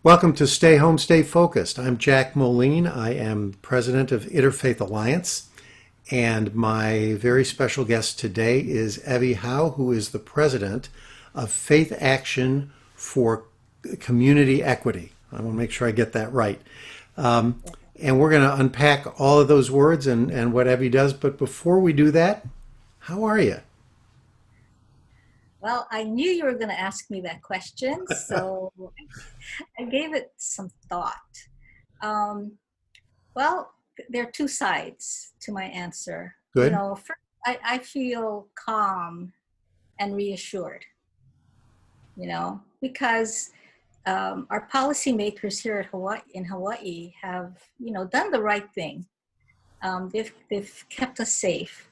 Welcome to Stay Home, Stay Focused. I'm Jack Moline. I am president of Interfaith Alliance, and my very special guest today is Evie Hao, who is the president of Faith Action for Community Equity. I want to make sure I get that right. And we're going to unpack all of those words and what Evie does. But before we do that, how are you? Well, I knew you were going to ask me that question, so I gave it some thought. Um, well, there are two sides to my answer. Good. First, I feel calm and reassured, because our policymakers here in Hawaii have, done the right thing. They've kept us safe.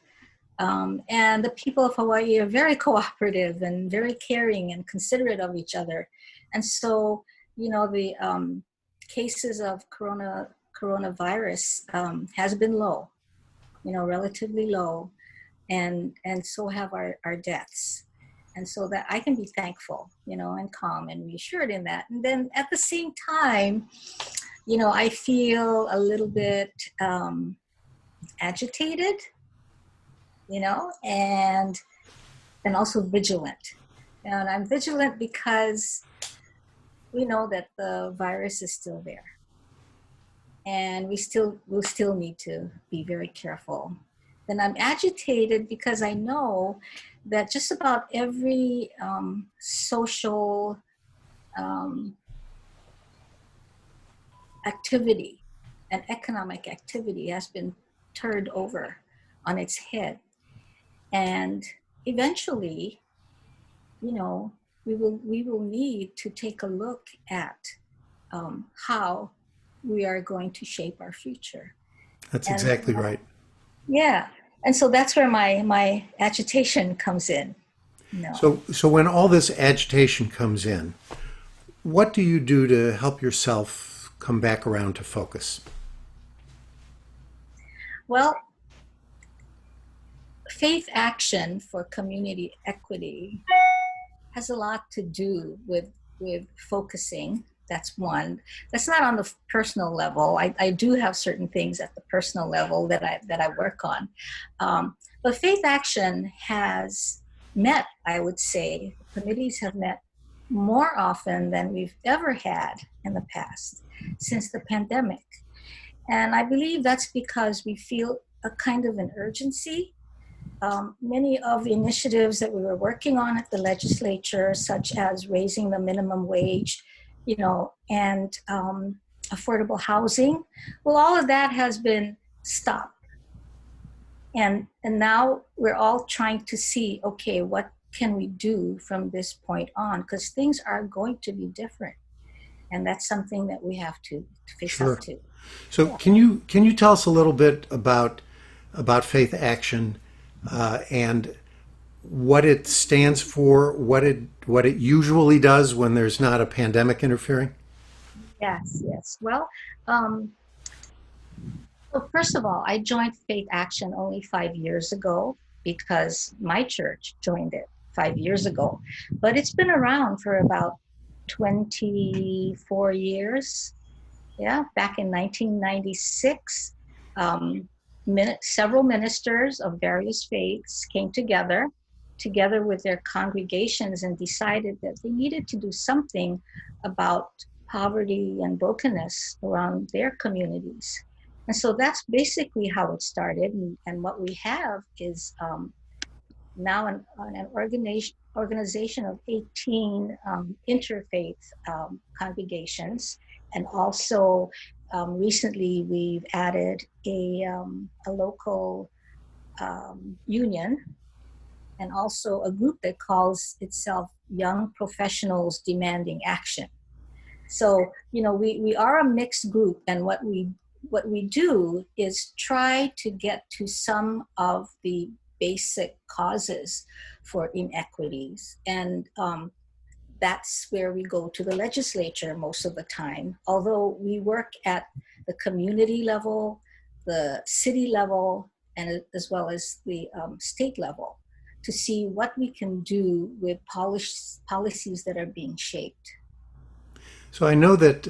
And the people of Hawaii are very cooperative and very caring and considerate of each other. And so, the cases of coronavirus has been low, relatively low, and so have our deaths. And so that I can be thankful, and calm and reassured in that. And then at the same time, I feel a little bit agitated, and also vigilant. And I'm vigilant because we know that the virus is still there. And we'll still need to be very careful. Then I'm agitated because I know that just about every social activity and economic activity has been turned over on its head. And eventually, we will need to take a look at how we are going to shape our future. That's exactly right. Yeah. And so that's where my agitation comes in. So when all this agitation comes in, what do you do to help yourself come back around to focus? Well, Faith Action for Community Equity has a lot to do with focusing. That's one. That's not on the personal level. I do have certain things at the personal level that I work on. But Faith Action has met, I would say, committees have met more often than we've ever had in the past since the pandemic. And I believe that's because we feel a kind of an urgency. Many of the initiatives that we were working on at the legislature, such as raising the minimum wage, and affordable housing, well, all of that has been stopped. And now we're all trying to see, okay, what can we do from this point on? Because things are going to be different. And that's something that we have to face up to. So Yeah. can you tell us a little bit about Faith Action and what it stands for, what it usually does when there's not a pandemic interfering? Yes. Well, first of all, I joined Faith Action only 5 years ago because my church joined it 5 years ago. But it's been around for about 24 years. Yeah, back in 1996, several ministers of various faiths came together with their congregations and decided that they needed to do something about poverty and brokenness around their communities. And so that's basically how it started. And what we have is now an organization of 18 interfaith congregations. And also recently we've added a local union, and also a group that calls itself Young Professionals Demanding Action. So, we are a mixed group, and what we do is try to get to some of the basic causes for inequities. And that's where we go to the legislature most of the time, although we work at the community level, the city level, and as well as the state level, to see what we can do with policies that are being shaped. So I know that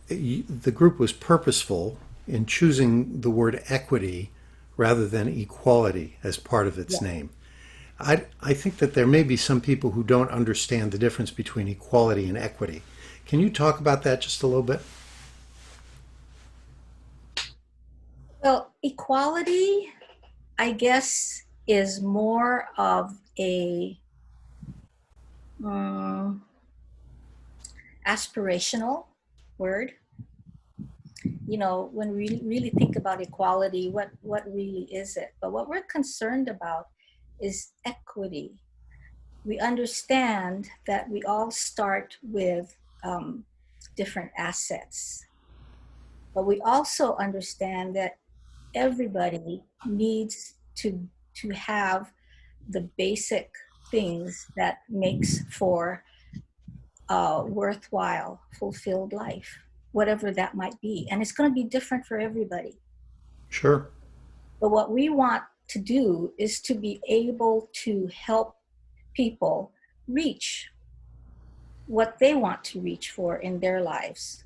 the group was purposeful in choosing the word equity rather than equality as part of its Yeah. name. I think that there may be some people who don't understand the difference between equality and equity. Can you talk about that just a little bit? Well, equality, I guess, is more of a um, aspirational word. When we really think about equality, what really is it? But what we're concerned about is equity. We understand that we all start with different assets, but we also understand that everybody needs to have the basic things that makes for a worthwhile, fulfilled life, whatever that might be. And it's going to be different for everybody. Sure. But what we want to do is to be able to help people reach what they want to reach for in their lives.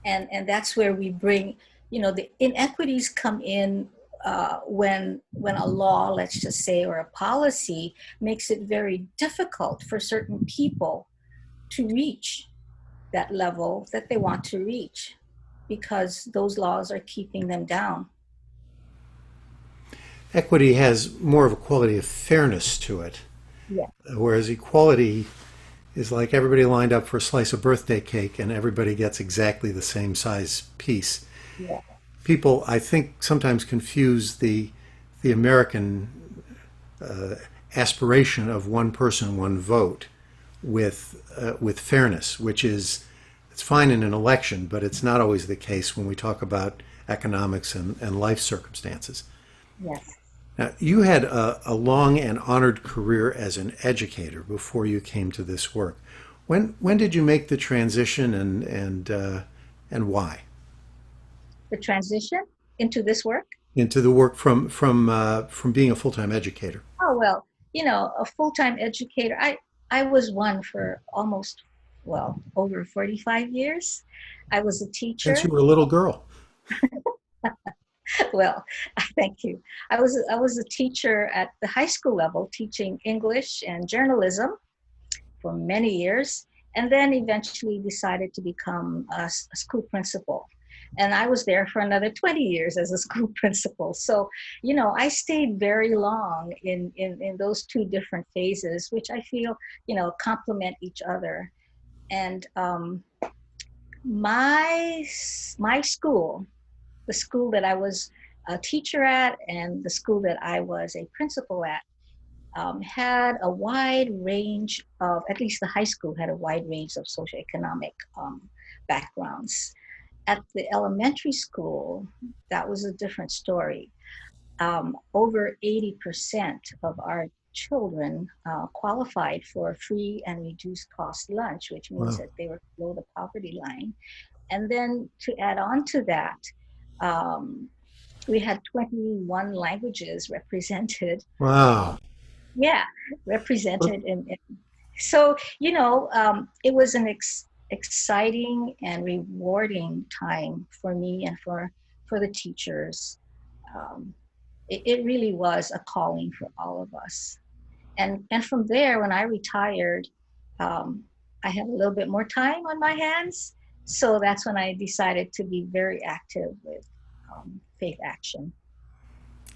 And that's where we bring, the inequities come in when a law, let's just say, or a policy makes it very difficult for certain people to reach that level that they want to reach because those laws are keeping them down. Equity has more of a quality of fairness to it, Yeah. whereas equality is like everybody lined up for a slice of birthday cake and everybody gets exactly the same size piece. Yeah. People, I think, sometimes confuse the American uh, aspiration of one person, one vote with fairness, which is it's fine in an election, but it's not always the case when we talk about economics and life circumstances. Yes. Now, you had a long and honored career as an educator before you came to this work. When did you make the transition and why The transition into this work. into the work from being a full time educator? Oh, well, a full-time educator. I was one for almost, well, over 45 years. I was a Since teacher. you were a little girl. Well, thank you. I was a teacher at the high school level, teaching English and journalism for many years, and then eventually decided to become a school principal. And I was there for another 20 years as a school principal. So, I stayed very long in those two different phases, which I feel, complement each other. And my my school, the school that I was a teacher at, and the school that I was a principal at, had a wide range of, at least the high school had a wide range of socioeconomic backgrounds. At the elementary school, that was a different story. Over 80% of our children qualified for free and reduced cost lunch, which means Wow. that they were below the poverty line. And then to add on to that, um, we had 21 languages represented. Uh, Wow. yeah, represented in so it was an exciting and rewarding time for me and for the teachers. um, it really was a calling for all of us. And from there, when I retired, um, I had a little bit more time on my hands, so that's when I decided to be very active with faith action.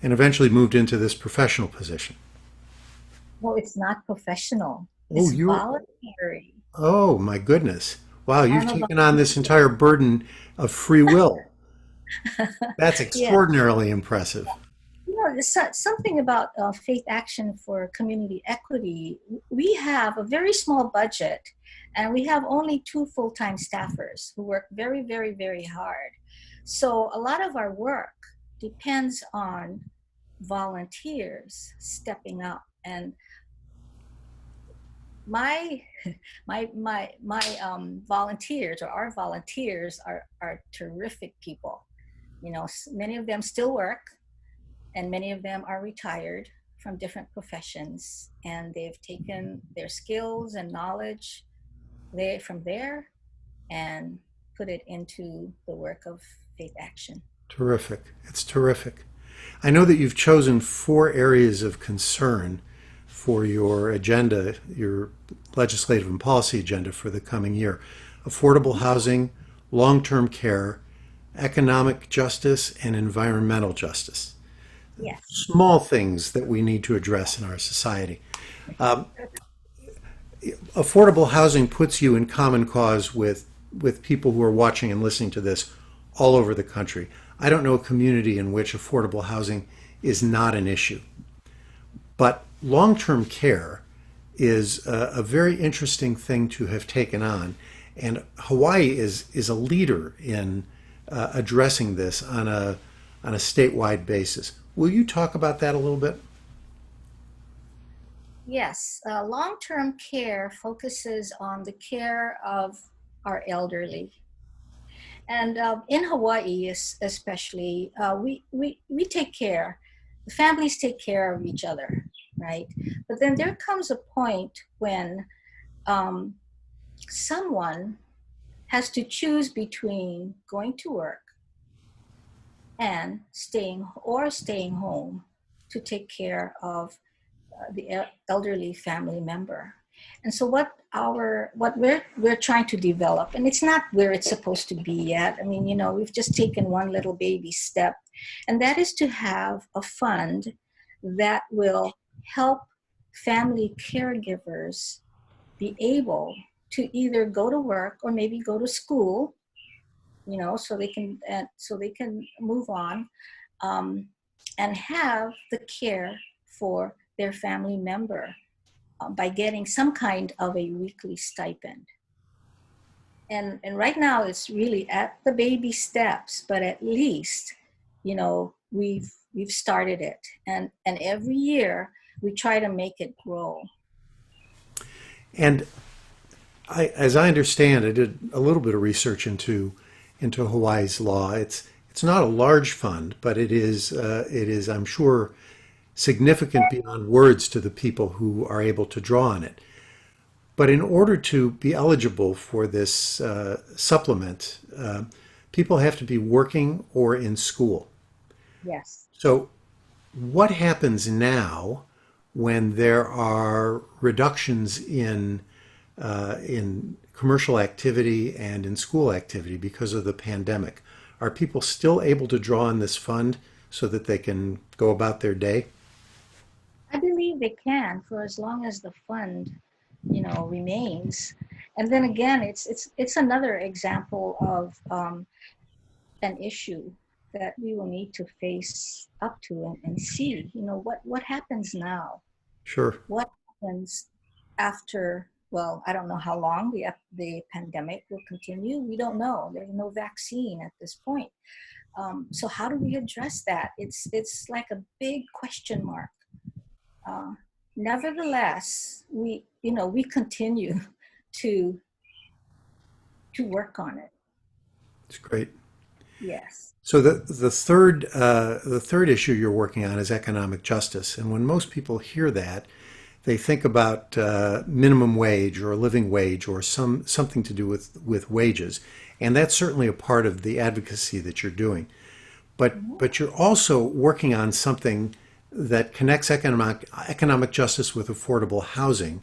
And eventually moved into this professional position. No, it's not professional, Oh, it's you voluntary. oh my goodness. Wow, you've I'm a taken on this volunteer. entire burden of free will. That's Yeah. extraordinarily impressive. There's something about faith action for community equity. We have a very small budget, and we have only two full-time staffers who work very, very, very hard. So a lot of our work depends on volunteers stepping up. And my my volunteers, or our volunteers, are terrific people. Many of them still work, and many of them are retired from different professions, and they've taken their skills and knowledge from there and put it into the work of faith action. Terrific. It's terrific. I know that you've chosen 4 areas of concern for your agenda, your legislative and policy agenda for the coming year: affordable housing, long term care, economic justice, and environmental justice. Yes. Small things that we need to address in our society. Um, Affordable housing puts you in common cause with people who are watching and listening to this all over the country. I don't know a community in which affordable housing is not an issue. But long-term care is a very interesting thing to have taken on, and Hawaii is a leader in addressing this on a statewide basis. Will you talk about that a little bit? Yes, long-term care focuses on the care of our elderly. And in Hawaii, especially, we take care, the families take care of each other, right? But then there comes a point when um, someone has to choose between going to work and staying home to take care of the elderly family member. And so what we're trying to develop, and it's not where it's supposed to be yet. I mean, we've just taken one little baby step, and that is to have a fund that will help family caregivers be able to either go to work or maybe go to school, so they can move on, um, and have the care for their family member by getting some kind of a weekly stipend. And right now it's really at the baby steps, but at least we've started it, and every year we try to make it grow. And as I understand, I did a little bit of research into Hawaii's law. It's not a large fund, but it is, I'm sure, significant beyond words to the people who are able to draw on it. But in order to be eligible for this supplement, people have to be working or in school. Yes. So, what happens now when there are reductions in commercial activity and in school activity because of the pandemic? Are people still able to draw on this fund so that they can go about their day? I believe they can, for as long as the fund remains. And then again, it's another example of an issue that we will need to face up to, and see, what happens now. Sure. What happens after? Well, I don't know how long the pandemic will continue. We don't know. There's no vaccine at this point. So how do we address that? It's like a big question mark. Uh, Nevertheless, we continue to work on it. It's great. Yes. So the third issue you're working on is economic justice, and when most people hear that, they think about minimum wage or a living wage or something to do with wages, and that's certainly a part of the advocacy that you're doing. But you're also working on something that connects economic justice with affordable housing.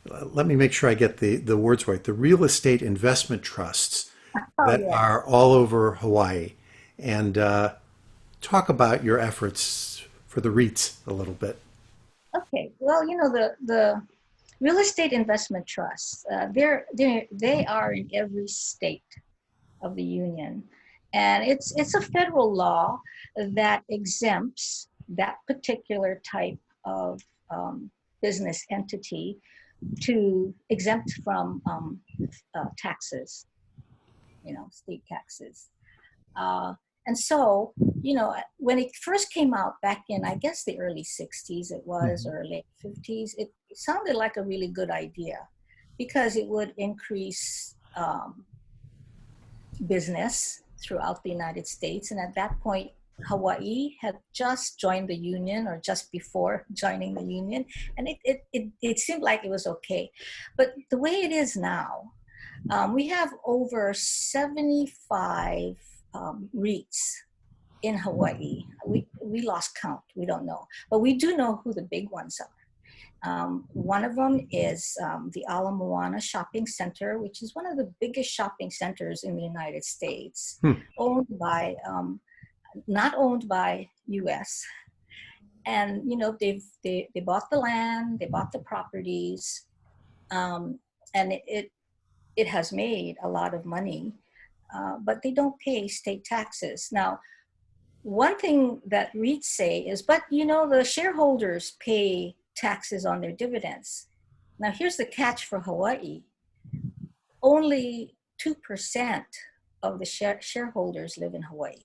Let me make sure I get the words right. The real estate investment trusts Oh, that yeah. are all over Hawaii, and talk about your efforts for the REITs a little bit. Okay. Well, the real estate investment trusts, they are in every state of the union, and it's a federal law that exempts that particular type of business entity to exempt from taxes, state taxes. Uh, and so, when it first came out back in, I guess, the early 60s, it was, Mhm. or late 50s, it sounded like a really good idea because it would increase business throughout the United States. And at that point, Hawaii had just joined the union, or just before joining the union, and it seemed like it was okay. But the way it is now, We have over 75 REITs in Hawaii. We lost count. We don't know. But we do know who the big ones are. One of them is the Ala Moana Shopping Center, which is one of the biggest shopping centers in the United States, owned by, not owned by US. And, you know, they bought the land, they bought the properties, and it has made a lot of money, but they don't pay state taxes. Now, one thing that REITs say is, but you know, the shareholders pay taxes on their dividends. Now, here's the catch for Hawaii. Only 2% of the shareholders live in Hawaii.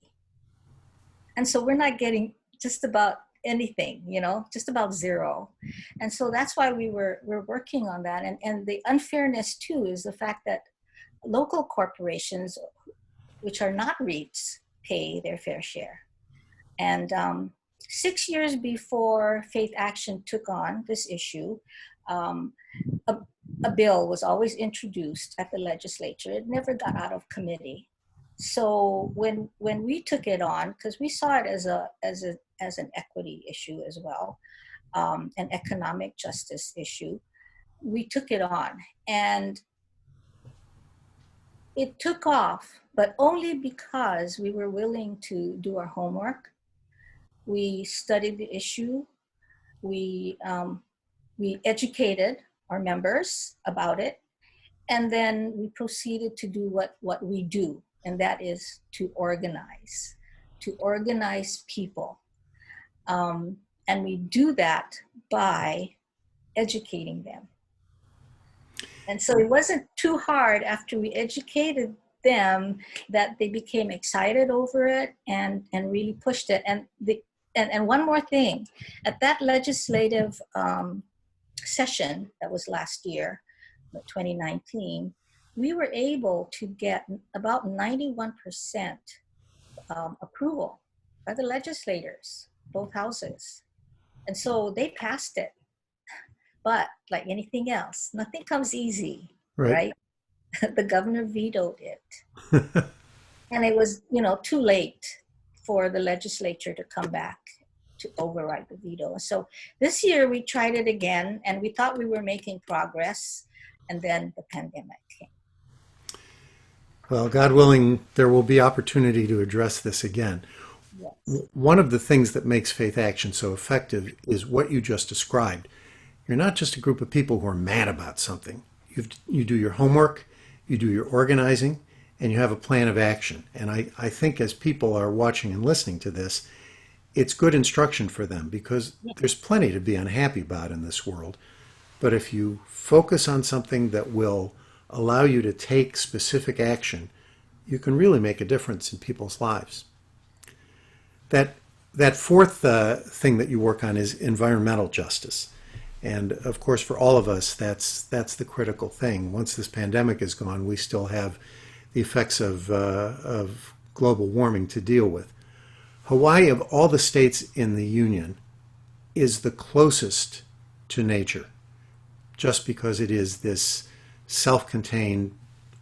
And so we're not getting just about anything, you know, just about zero. And so that's why we're working on that. And the unfairness too is the fact that local corporations, which are not REITs, pay their fair share. And 6 years before Faith Action took on this issue, a bill was always introduced at the legislature. It never got out of committee. So when we took it on, because we saw it as an equity issue as well, an economic justice issue, we took it on, and it took off, but only because we were willing to do our homework. We studied the issue. We educated our members about it, and then we proceeded to do what we do, and that is to organize people. And we do that by educating them. And so it wasn't too hard after we educated them that they became excited over it and really pushed it. And one more thing, at that legislative session that was last year, 2019, we were able to get about 91% approval by the legislators, both houses. And so they passed it. But like anything else, nothing comes easy, right? The governor vetoed it. And it was, you know, too late for the legislature to come back to override the veto. So this year we tried it again, and we thought we were making progress, and then the pandemic came. Well, God willing, there will be opportunity to address this again. Yes. One of the things that makes Faith Action so effective is what you just described. You're not just a group of people who are mad about something. You do your homework, you do your organizing, and you have a plan of action. And I think as people are watching and listening to this, it's good instruction for them, because there's plenty to be unhappy about in this world. But if you focus on something that will allow you to take specific action, you can really make a difference in people's lives. That fourth thing that you work on is environmental justice. And of course, for all of us, that's the critical thing. Once this pandemic is gone, we still have the effects of global warming to deal with. Hawaii, of all the states in the Union, is the closest to nature, just because it is this self-contained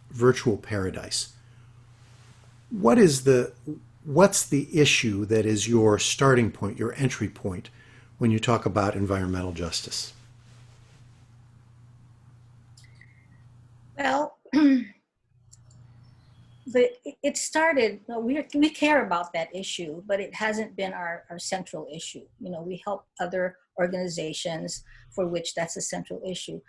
virtual paradise. What's the issue that is your starting point, your entry point, when you talk about environmental justice? Well, it started, we care about that issue, but it hasn't been our central issue. You know, we help other organizations for which that's a central issue.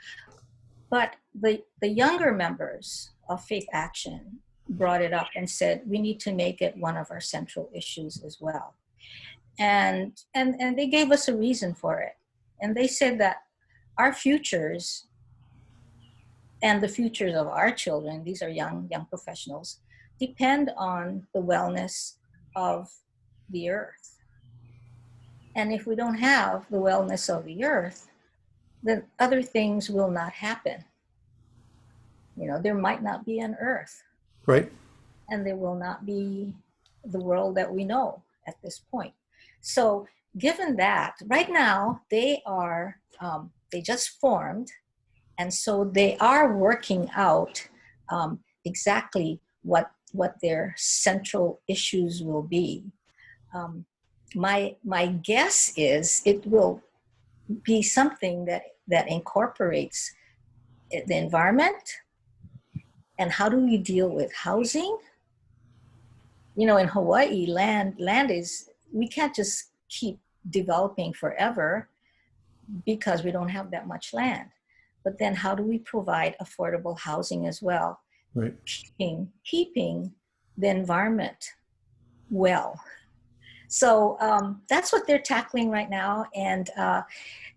But the younger members of Faith Action brought it up and said, we need to make it one of our central issues as well. And they gave us a reason for it. And they said that our futures and the futures of our children, these are young professionals, depend on the wellness of the earth. And if we don't have the wellness of the earth, then other things will not happen. You know, there might not be an earth. Right. And there will not be the world that we know at this point. So given that, right now they just formed, and so they are working out exactly what their central issues will be. Um, my guess is it will be something that incorporates the environment and how do we deal with housing. In Hawaii, land is, we can't just keep developing forever because we don't have that much land. But then how do we provide affordable housing as well? Right. Keeping the environment well. So that's what they're tackling right now. And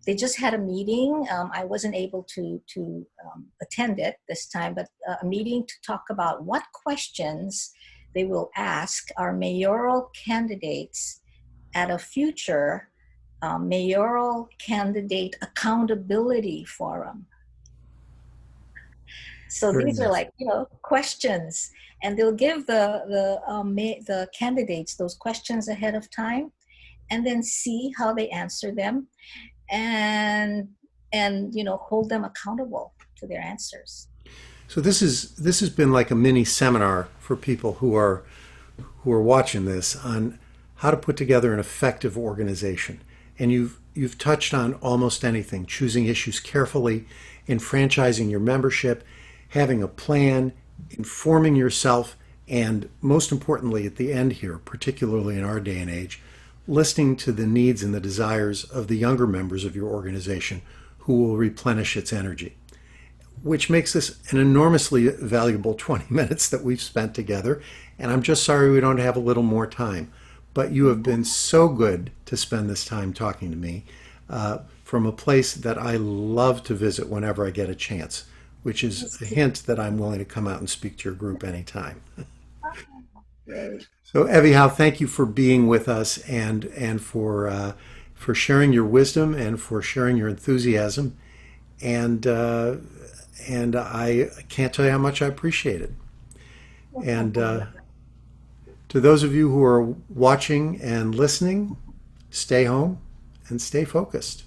they just had a meeting. I wasn't able to attend it this time, but a meeting to talk about what questions they will ask our mayoral candidates at a future mayoral candidate accountability forum. So Very these are nice. like, questions, and they'll give the candidates those questions ahead of time, and then see how they answer them, and hold them accountable to their answers. So this has been like a mini seminar for people who are watching this on how to put together an effective organization. And you've touched on almost anything: choosing issues carefully, enfranchising your membership, having a plan, informing yourself, and most importantly at the end here, particularly in our day and age, listening to the needs and the desires of the younger members of your organization who will replenish its energy, which makes this an enormously valuable 20 minutes that we've spent together. And I'm just sorry we don't have a little more time. But you have been so good to spend this time talking to me from a place that I love to visit whenever I get a chance, which is a hint that I'm willing to come out and speak to your group anytime. Great. So, Evie Hao, thank you for being with us and for sharing your wisdom and for sharing your enthusiasm. And I can't tell you how much I appreciate it. And to those of you who are watching and listening, stay home and stay focused.